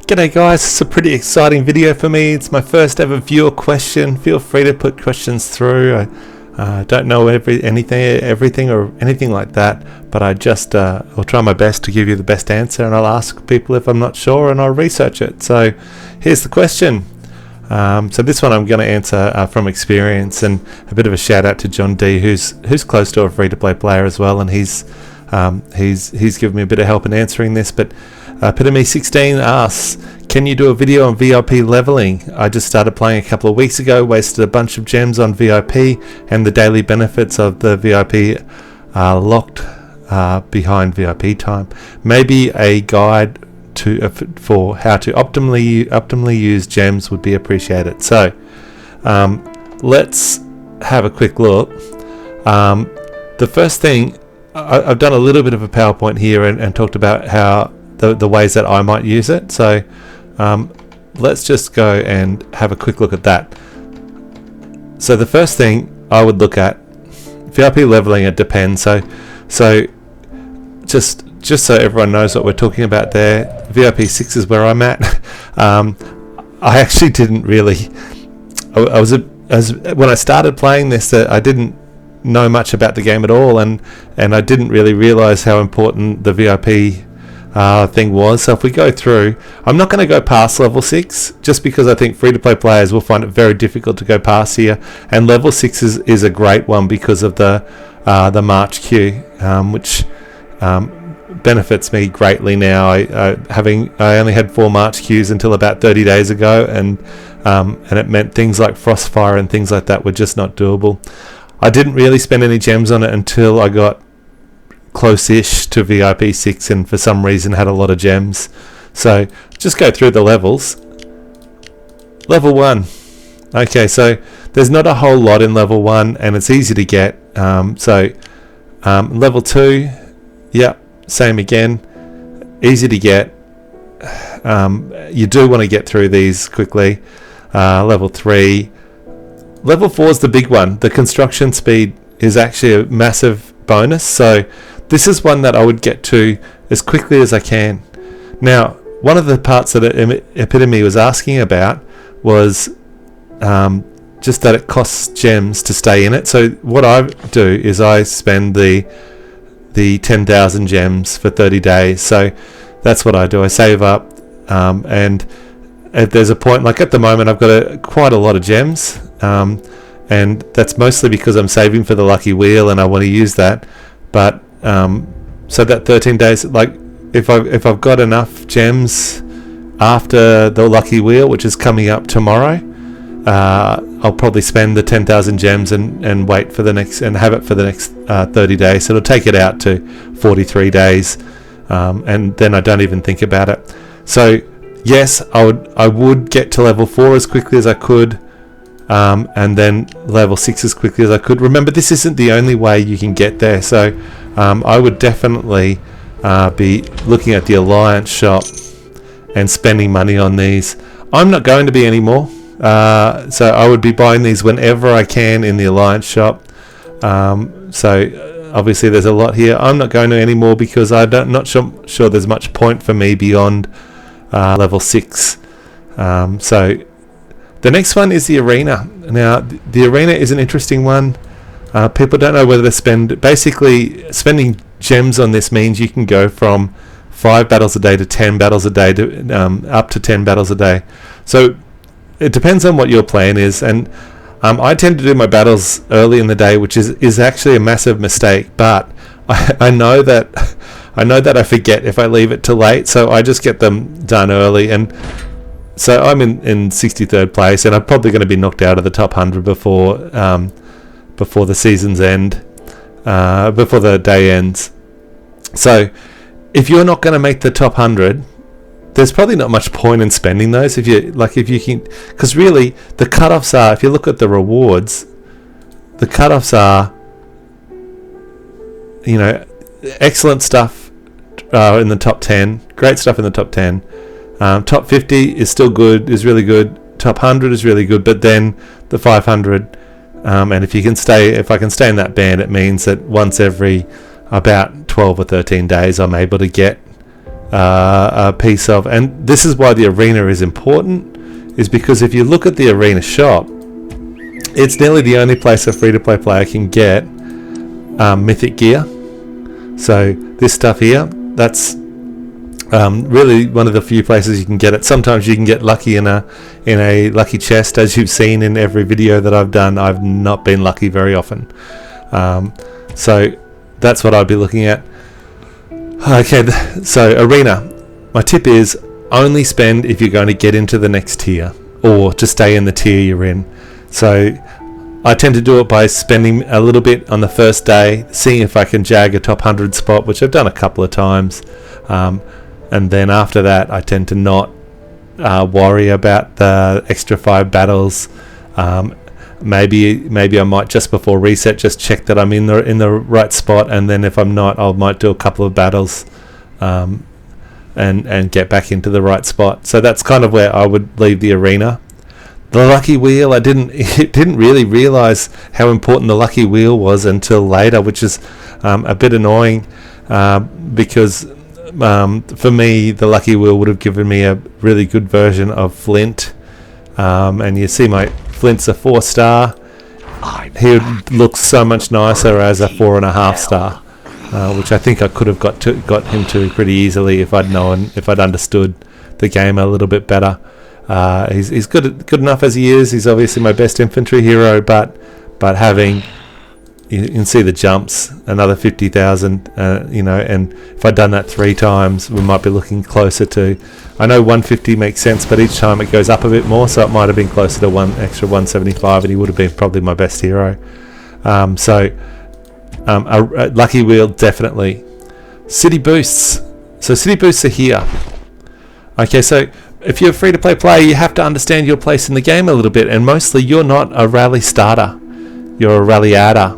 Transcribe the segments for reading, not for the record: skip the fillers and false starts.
G'day guys, it's a pretty exciting video for me. It's my first ever viewer question. Feel free to put questions through. I don't know everything or anything like that, but I'll try my best to give you the best answer, and I'll ask people if I'm not sure and I'll research it. So here's the question. So this one I'm going to answer from experience, and a bit of a shout out to John D, who's close to a free-to-play player as well, and he's given me a bit of help in answering this. But Epitome16 asks, can you do a video on VIP leveling? I just started playing a couple of weeks ago, wasted a bunch of gems on VIP, and the daily benefits of the VIP are locked behind VIP time. Maybe a guide for how to optimally use gems would be appreciated. So let's have a quick look. The first thing, I've done a little bit of a PowerPoint here and talked about how the ways that I might use it. So let's just go and have a quick look at that. So the first thing I would look at, VIP leveling, it depends. So just so everyone knows what we're talking about there, VIP 6 is where I'm at. I actually didn't really, when I started playing this, I didn't know much about the game at all, and I didn't really realize how important the VIP thing was. So if we go through, I'm not going to go past level 6 just because I think free-to-play players will find it very difficult to go past here, and level 6 is a great one because of the March queue, which benefits me greatly now. I only had 4 March queues until about 30 days ago, and it meant things like Frostfire and things like that were just not doable. I didn't really spend any gems on it until I got close-ish to VIP 6 and for some reason had a lot of gems. So just go through the levels. Level 1. Okay, so there's not a whole lot in level 1 and it's easy to get. Level 2, yeah, same again. Easy to get. You do want to get through these quickly. Level 3. Level 4 is the big one. The construction speed is actually a massive bonus, so this is one that I would get to as quickly as I can. Now, one of the parts that Epitome was asking about was just that it costs gems to stay in it. So what I do is I spend the 10,000 gems for 30 days. So that's what I do. I save up, and if there's a point, like at the moment I've got quite a lot of gems, and that's mostly because I'm saving for the lucky wheel and I want to use that. But so that 13 days, like if I've got enough gems after the lucky wheel, which is coming up tomorrow, I'll probably spend the 10,000 gems and wait for the next, and have it for the next 30 days. So it'll take it out to 43 days, and then I don't even think about it. So yes, I would get to level 4 as quickly as I could, and then level 6 as quickly as I could. Remember, this isn't the only way you can get there, so I would definitely be looking at the Alliance shop and spending money on these. I'm not going to be anymore, so I would be buying these whenever I can in the Alliance shop. So obviously there's a lot here. I'm not going to anymore because I'm not sure there's much point for me beyond level 6. So the next one is the arena. Now the arena is an interesting one. People don't know whether to spend. Basically, spending gems on this means you can go from 5 battles a day to 10 battles a day to up to 10 battles a day. So it depends on what your plan is, and I tend to do my battles early in the day, which is actually a massive mistake. But I know that I forget if I leave it too late, so I just get them done early. And so I'm in 63rd place, and I'm probably going to be knocked out of the top 100 before the season's end, before the day ends. So if you're not going to make the top 100, there's probably not much point in spending those. If you can, because really the cutoffs are, if you look at the rewards, the cutoffs are, excellent stuff in the top 10, great stuff in the top 10. Top 50 is still good, is really good. Top 100 is really good, but then the 500, and if I can stay in that band, it means that once every about 12 or 13 days I'm able to get a piece of, and this is why the arena is important, is because if you look at the arena shop, it's nearly the only place a free-to-play player can get mythic gear. So this stuff here, that's really one of the few places you can get it. Sometimes you can get lucky in a lucky chest, as you've seen in every video that I've done. I've not been lucky very often, so that's what I'd be looking at. Okay, so arena, my tip is only spend if you're going to get into the next tier or to stay in the tier you're in. So I tend to do it by spending a little bit on the first day, seeing if I can jag a top 100 spot, which I've done a couple of times, and then after that I tend to not worry about the extra 5 battles. Maybe I might, just before reset, just check that I'm in the right spot, and then if I'm not, I might do a couple of battles and get back into the right spot. So that's kind of where I would leave the arena. The lucky wheel, I didn't really realize how important the lucky wheel was until later, which is a bit annoying, because for me the lucky wheel would have given me a really good version of Flint, and you see my Flint's a 4-star. He would look so much nicer as a 4.5 star, which I think I could have got him to pretty easily if I'd understood the game a little bit better. He's good enough as he is. He's obviously my best infantry hero, but having, you can see the jumps, another 50,000, and if I'd done that 3 times, we might be looking closer to, I know 150 makes sense, but each time it goes up a bit more, so it might have been closer to one extra 175, and he would have been probably my best hero. A lucky wheel, definitely. City boosts. So city boosts are here. Okay, so if you're a free-to-play player, you have to understand your place in the game a little bit, and mostly you're not a rally starter, you're a rally adder.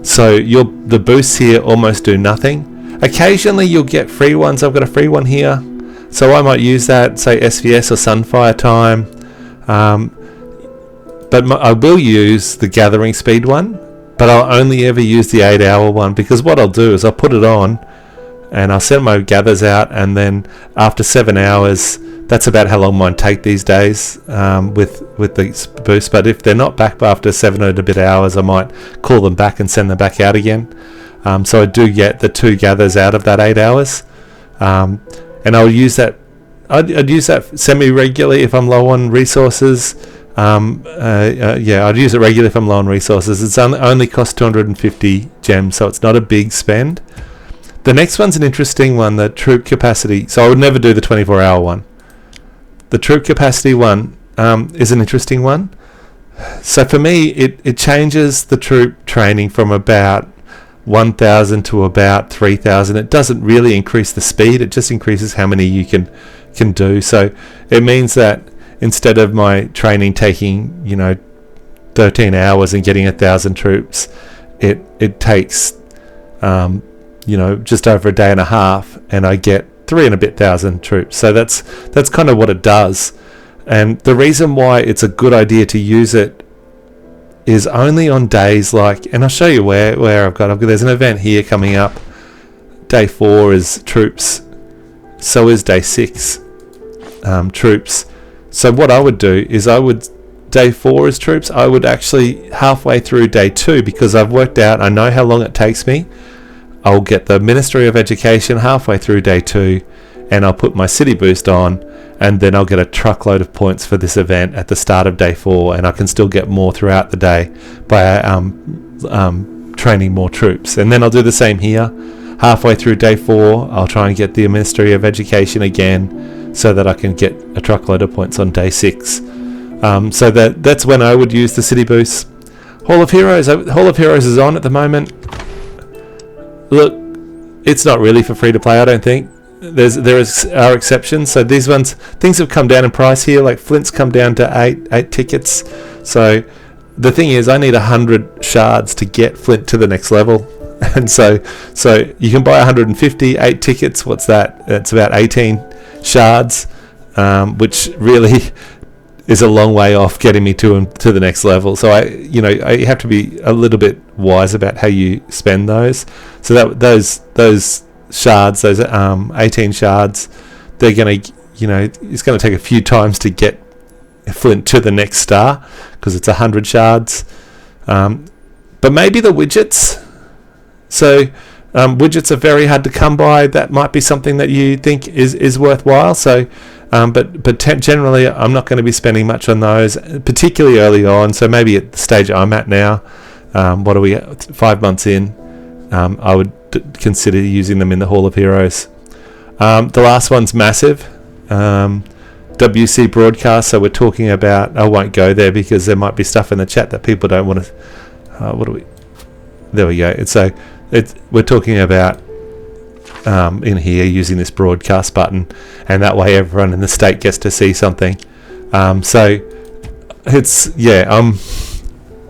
So the boosts here almost do nothing. Occasionally you'll get free ones. I've got a free one here, so I might use that, say SVS or Sunfire time. But I will use the gathering speed one, but I'll only ever use the 8-hour one, because what I'll do is I'll put it on and I'll send my gathers out, and then after 7 hours, that's about how long mine take these days with the boost. But if they're not back after 7 and a bit hours, I might call them back and send them back out again. So I do get the 2 gathers out of that 8 hours, and I'll use that. I'd use that semi-regularly if I'm low on resources. I'd use it regularly if I'm low on resources. It's only cost 250 gems, so it's not a big spend. The next one's an interesting one, the troop capacity. So I would never do the 24-hour one. The troop capacity one is an interesting one. So for me, it changes the troop training from about 1,000 to about 3,000. It doesn't really increase the speed, it just increases how many you can do. So it means that instead of my training taking 13 hours and getting 1,000 troops, it takes just over a day and a half, and I get 3 and a bit thousand troops. So that's kind of what it does. And the reason why it's a good idea to use it is only on days like, and I'll show you where I've got, there's an event here coming up. Day 4 is troops, so is day 6 troops. So what I would do is day 4 is troops, I would actually halfway through day 2, because I've worked out, I know how long it takes me, I'll get the Ministry of Education halfway through day 2, and I'll put my city boost on, and then I'll get a truckload of points for this event at the start of day 4, and I can still get more throughout the day by training more troops. And then I'll do the same here. Halfway through day 4, I'll try and get the Ministry of Education again, so that I can get a truckload of points on day 6. So that's when I would use the city boost. Hall of Heroes is on at the moment. Look, it's not really for free to play, I don't think. There are exceptions. So these ones, things have come down in price here. Like Flint's come down to 8 tickets. So the thing is, I need 100 shards to get Flint to the next level. And so you can buy 150, 8 tickets. What's that? It's about 18 shards, which really is a long way off getting me to the next level. So I have to be a little bit wise about how you spend those. So those shards, those 18 shards, they're going to, it's going to take a few times to get Flint to the next star because it's 100 shards. But maybe the widgets. So widgets are very hard to come by. That might be something that you think is worthwhile. So, but generally, I'm not going to be spending much on those, particularly early on. So maybe at the stage I'm at now, what are we at? 5 months in? I would consider using them in the Hall of Heroes. The last one's massive. WC broadcast. So we're talking about. I won't go there because there might be stuff in the chat that people don't want to. There we go. We're talking about in here using this broadcast button, and that way everyone in the state gets to see something. So it's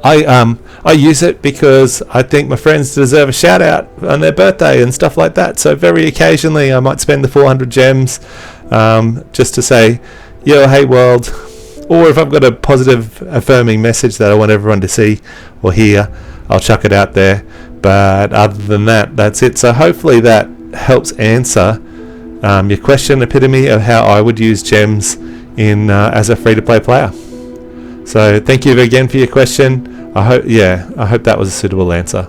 I use it because I think my friends deserve a shout out on their birthday and stuff like that. So very occasionally I might spend the 400 gems just to say, yo, hey world. Or if I've got a positive affirming message that I want everyone to see or hear, I'll chuck it out there. But other than that, that's it. So hopefully that helps answer your question, epitome of how I would use gems in as a free-to-play player. So thank you again for your question. I hope that was a suitable answer.